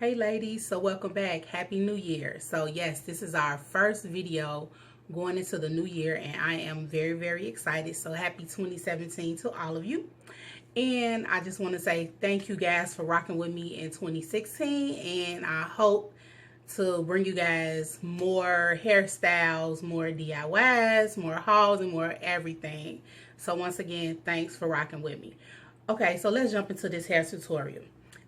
Hey ladies, so welcome back. Happy New Year. So yes, this is our first video going into the new year and I am very excited. So happy 2017 to all of you. And I just want to say thank you guys for rocking with me in 2016, and I hope to bring you guys more hairstyles, more DIYs, more hauls, and more everything. So once again, thanks for rocking with me. Okay, so let's jump into this hair tutorial.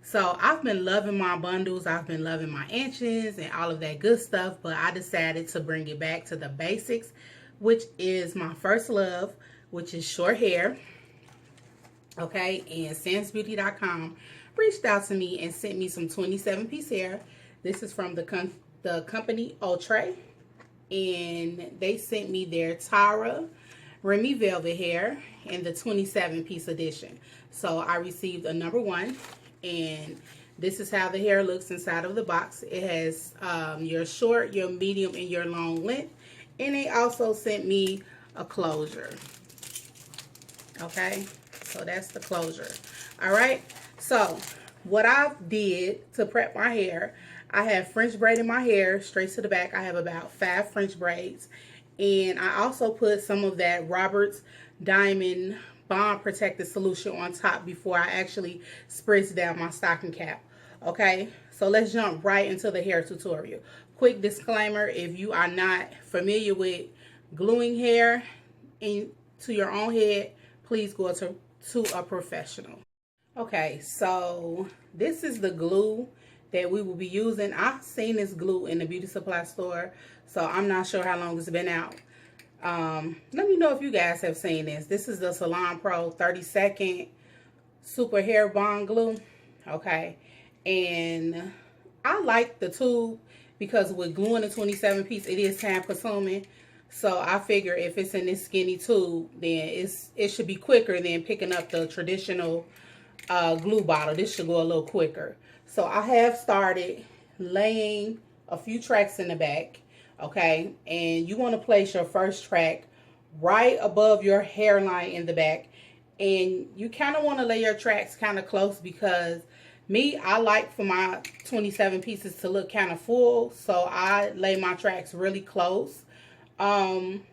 So I've been loving my bundles, I've been loving my inches and all of that good stuff, but I decided to bring it back to the basics, which is my first love, which is short hair. Okay, and sansbeauty.com reached out to me and sent me some 27-piece hair. This is from the company Ultra, and they sent me their Tara Remy Velvet hair in the 27-piece edition. So I received a number 1, and this is how the hair looks inside of the box. It has your short, your medium, and your long length, and they also sent me a closure. Okay, so that's the closure. All right, so what I did to prep my hair, I have French braided my hair straight to the back. I have about 5 French braids, and I also put some of that Robert's Diamond Bond Protected Solution on top before I actually spritz down my stocking cap. Okay, so let's jump right into the hair tutorial. Quick disclaimer, if you are not familiar with gluing hair into your own head, please go to a professional. Okay, so this is the glue that we will be using. I've seen this glue in the beauty supply store, so I'm not sure how long it's been out. Let me know if you guys have seen this. This is the Salon Pro 30-second super hair bond glue. Okay, and I like the tube because with gluing a 27-piece, it is time consuming. So I figure if it's in this skinny tube, then it should be quicker than picking up the traditional glue bottle. This should go a little quicker. So I have started laying a few tracks in the back. Okay, and you want to place your first track right above your hairline in the back, and you kind of want to lay your tracks kind of close because I like for my 27 pieces to look kind of full, so I lay my tracks really close. And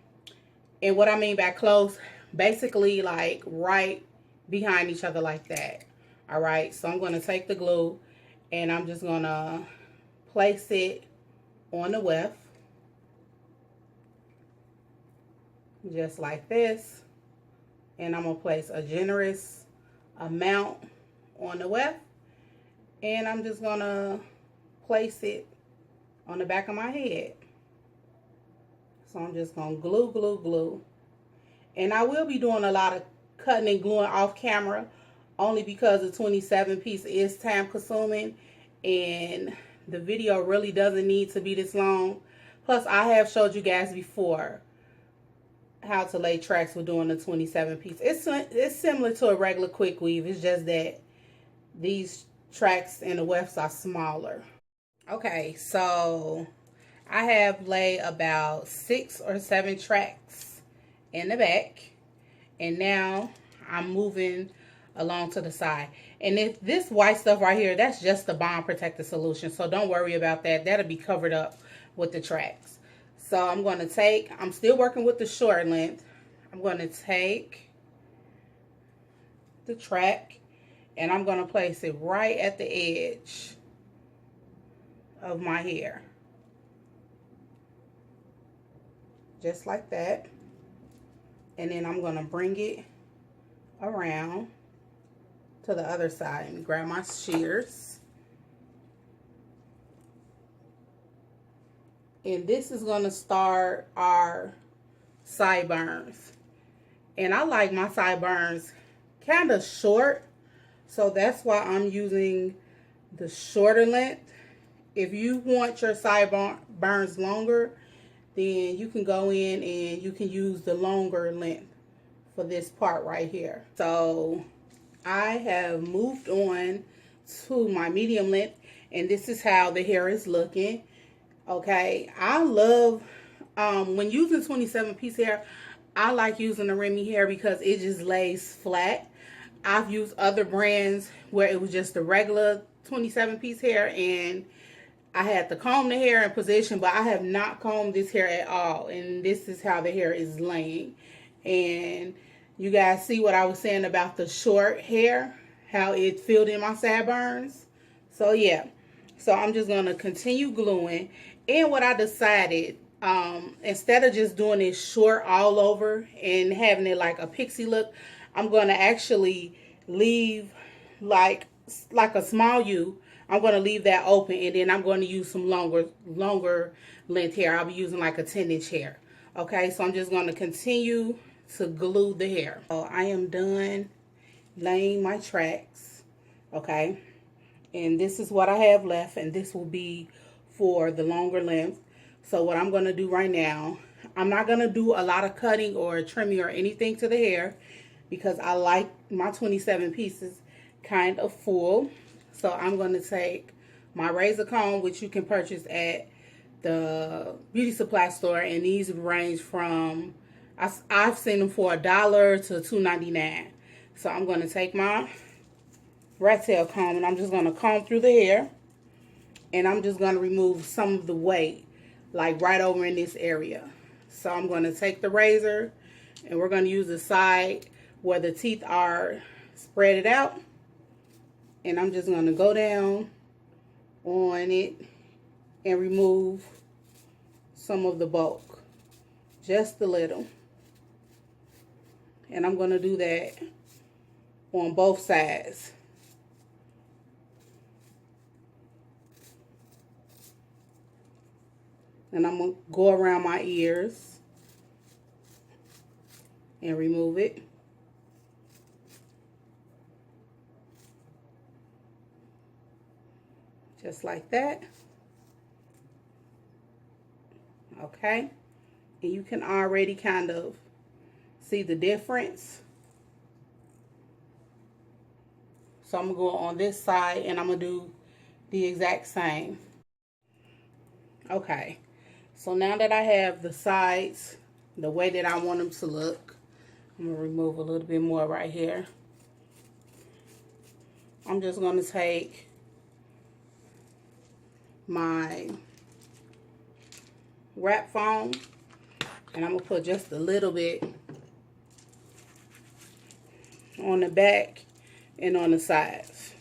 what I mean by close, basically like right behind each other like that. All right, so I'm going to take the glue and I'm just going to place it on the weft. Just like this, and I'm gonna place a generous amount on the weft, and I'm just gonna place it on the back of my head. So I'm just gonna glue, and I will be doing a lot of cutting and gluing off camera, only because the 27-piece is time consuming and the video really doesn't need to be this long. Plus I have showed you guys before how to lay tracks with doing a 27-piece. It's similar to a regular quick weave. It's just that these tracks and the wefts are smaller. Okay, so I have laid about 6 or 7 tracks in the back, and now I'm moving along to the side. And if this white stuff right here, that's just the bond protector solution, so don't worry about that. That'll be covered up with the tracks. So I'm going to take, I'm still working with the short length. I'm going to take the track and I'm going to place it right at the edge of my hair. Just like that. And then I'm going to bring it around to the other side and grab my shears. And this is going to start our sideburns. And I like my sideburns kind of short, so that's why I'm using the shorter length. If you want your sideburns longer, then you can go in and you can use the longer length for this part right here. So I have moved on to my medium length, and this is how the hair is looking. Okay, I love when using 27-piece hair, I like using the Remy hair because it just lays flat. I've used other brands where it was just the regular 27-piece hair, and I had to comb the hair in position, but I have not combed this hair at all. And this is how the hair is laying. And you guys see what I was saying about the short hair, how it filled in my sideburns. So yeah, so I'm just going to continue gluing. And what I decided, instead of just doing it short all over and having it like a pixie look, I'm going to actually leave like a small U. I'm going to leave that open, and then I'm going to use some longer length hair. I'll be using like a 10-inch hair. Okay, so I'm just going to continue to glue the hair. So I am done laying my tracks. Okay, and this is what I have left, and this will be for the longer length. So what I'm going to do right now, I'm not going to do a lot of cutting or trimming or anything to the hair because I like my 27 pieces kind of full. So I'm going to take my razor comb, which you can purchase at the beauty supply store, and these range from, I've seen them for $1 to $2.99. So I'm going to take my rat tail comb, and I'm just going to comb through the hair, and I'm just going to remove some of the weight, like right over in this area. So I'm going to take the razor, and we're going to use the side where the teeth are spread out. And I'm just going to go down on it and remove some of the bulk, just a little. And I'm going to do that on both sides. And I'm going to go around my ears and remove it. Just like that. Okay. And you can already kind of see the difference. So I'm going to go on this side, and I'm going to do the exact same. Okay. So now that I have the sides the way that I want them to look, I'm going to remove a little bit more right here. I'm just going to take my wrap foam, and I'm going to put just a little bit on the back and on the sides.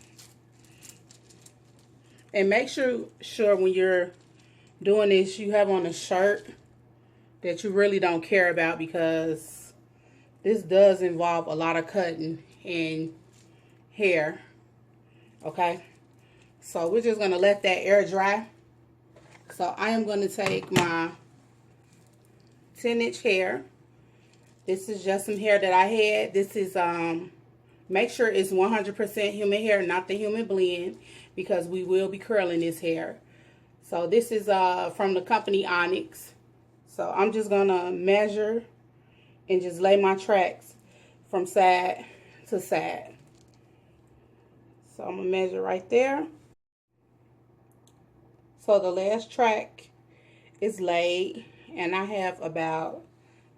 And make sure when you're doing this, you have on a shirt that you really don't care about, because this does involve a lot of cutting and hair. Okay. So we're just going to let that air dry. So I am going to take my 10-inch hair. This is just some hair that I had. This is, make sure it's 100% human hair, not the human blend, because we will be curling this hair. So this is from the company Onyx. So I'm just going to measure and just lay my tracks from side to side. So I'm going to measure right there. So the last track is laid, and I have about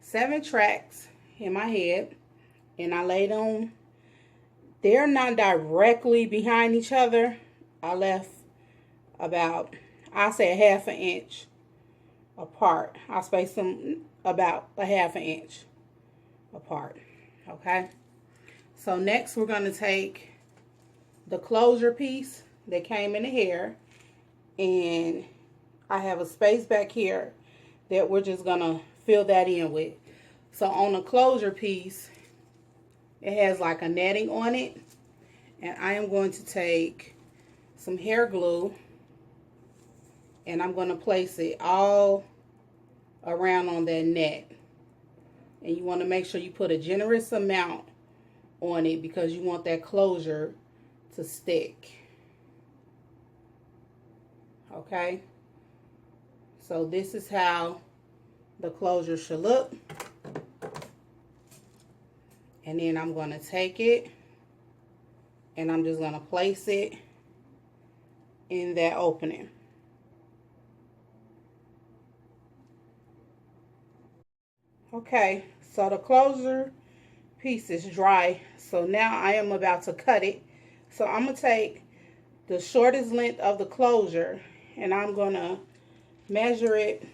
7 tracks in my head, and I laid them. They're not directly behind each other. I left about, I'll say, a ½ inch apart. I'll space them about a ½ inch apart. Okay. So next we're going to take the closure piece that came in the hair, and I have a space back here that we're just going to fill that in with. So on the closure piece, it has like a netting on it, and I am going to take some hair glue, and I'm going to place it all around on that net. And you want to make sure you put a generous amount on it, because you want that closure to stick. Okay, so this is how the closure should look. And then I'm going to take it, and I'm just going to place it in that opening. Okay, so the closure piece is dry. So now I am about to cut it. So I'm going to take the shortest length of the closure and I'm going to measure it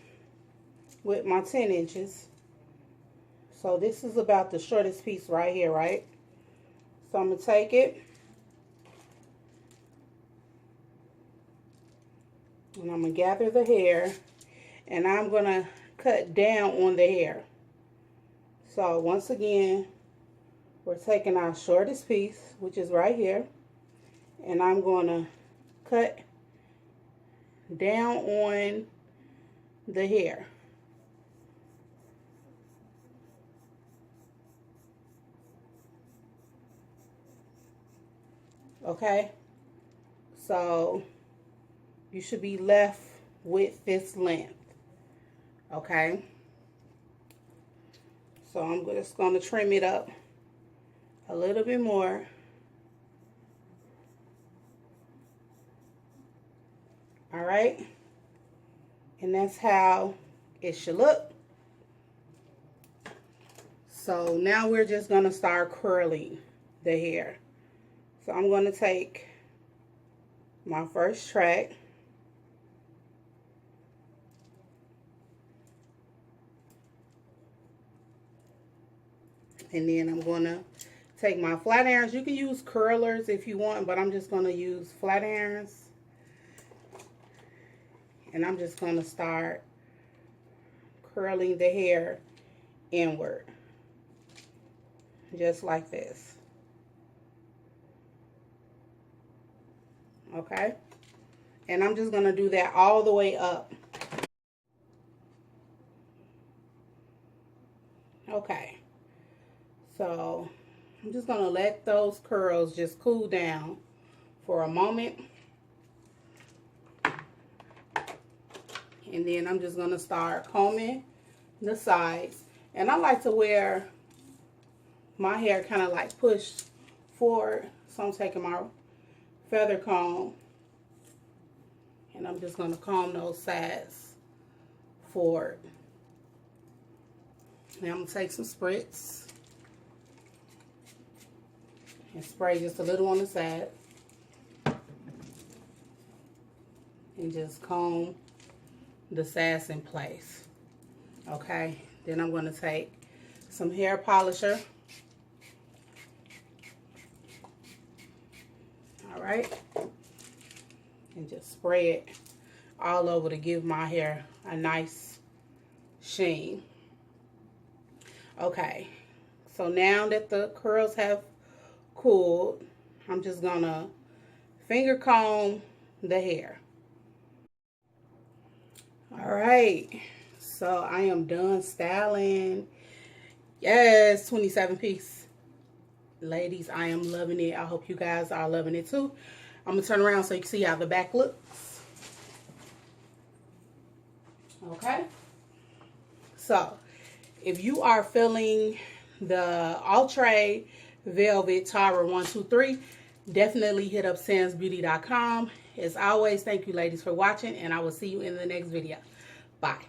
with my 10 inches. So this is about the shortest piece right here, right? So I'm going to take it and I'm going to gather the hair and I'm going to cut down on the hair. So once again, we're taking our shortest piece, which is right here, and I'm going to cut down on the hair. Okay, so you should be left with this length. Okay, so I'm just going to trim it up a little bit more. All right, and that's how it should look. So now we're just going to start curling the hair. So I'm going to take my first track and then I'm going to take my flat irons. You can use curlers if you want, but I'm just going to use flat irons. And I'm just going to start curling the hair inward. Just like this. Okay? And I'm just going to do that all the way up. Okay. So I'm just going to let those curls just cool down for a moment. And then I'm just going to start combing the sides. And I like to wear my hair kind of like pushed forward. So I'm taking my feather comb. And I'm just going to comb those sides forward. Now I'm going to take some spritz. And spray just a little on the side. And just comb the sass in place. Okay, then I'm going to take some hair polisher. All right, and just spray it all over to give my hair a nice sheen. Okay, so now that the curls have cooled, I'm just gonna finger comb the hair. All right, so I am done styling. Yes, 27 piece. Ladies, I am loving it. I hope you guys are loving it too. I'm gonna turn around so you can see how the back looks. Okay, so if you are feeling the Outre Velvet Tara 123, definitely hit up sansbeauty.com. As always, thank you ladies for watching, and I will see you in the next video. Bye.